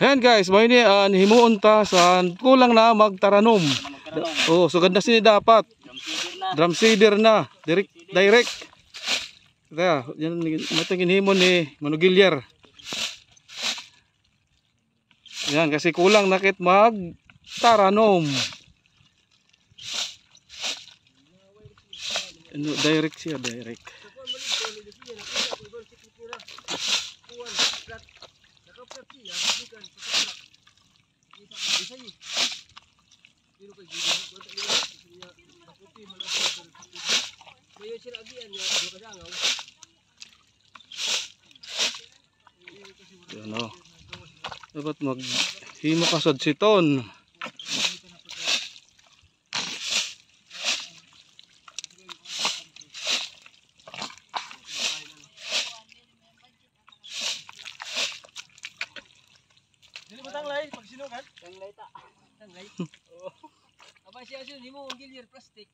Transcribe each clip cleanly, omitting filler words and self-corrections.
Ayan guys, may ni himuon ta sa kulang na magtaranom. Oh, sugad na sini dapat. Drum seeder na, direct. Kaya, yan matangin himon ni Manugiliar. Ayan, kasi kulang na kit magtaranom. Ano, direct siya, direct. Yan o. Dapat maghimo ka sa siton. Dili mo tanglay pag sinugan? Tanglay ta. Tanglay. Oh. Abay siya ni mo ang gilyar plastic.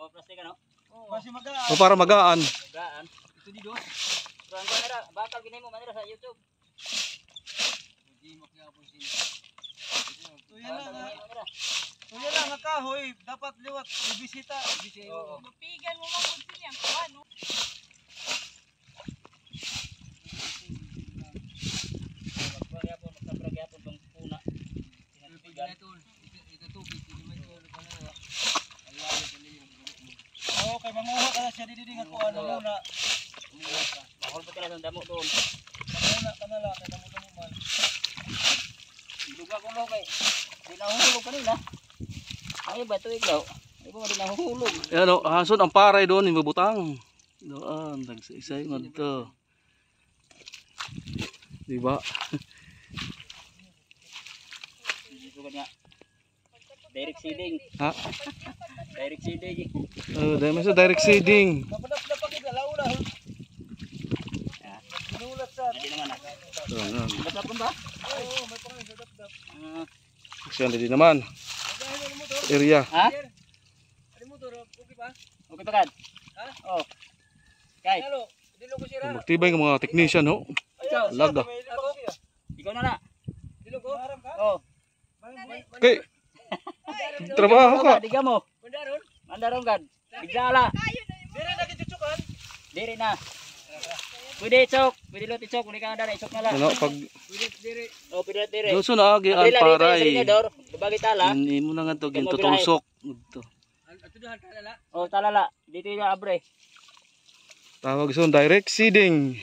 Oh, plastic ano? Oh. Basi magaan. O para magaan. Magaan. Ito di dos. So ang kanira bakal gini mo manira sa YouTube. Hindi mo kaya po sini. Tuya lang nga kahoy, dapat liwat ibisita. Oo. Mapigan mo mong sini ang kuan no. Oh, kay manguha ka na siya diding ako ano muna. Bakol pa tala sa damo doon. Muna ka na lang, kay damo man. Duga ko lo kay. Di nahulog kanina. Ay ba tuig daw? Ay mo di nahulog. Yan o, hason ang paray doon, ibubutang. Doon, tagsa-isay mo dito. Diba? Direct seeding. Ha? Direct seeding. Dahil may sa direct seeding. Dapat kita launa. Sinulat sa. Hindi naman ah. Dapat ba? Oo, may pangin sa dap-dap. Siya hindi naman. Area. Ha? Ano mo to? Okay ba? Okay pa kad? Ha? Oh. Kay. Hello. Dilo ko sira. Magtibay ng mga technician ho. Laga. Ikaw na na. Dilo ko. Oh. Okay. Trabaho ka. Diga mo. Mandaron. Mandaron kad. Bigala. Dire na gitutukan. Dire na. Pwede itsok. Pwede lot itsok. Kung ikaw na itsok na lang. Ano pag Pwede dire. Oh, pwede dire. doon na agi ang paray. Bagay tala. Hindi mo na nga ito gintutusok. Ato dahan talala. Oh, talala. Dito yung abre. Tawag sa direct seeding.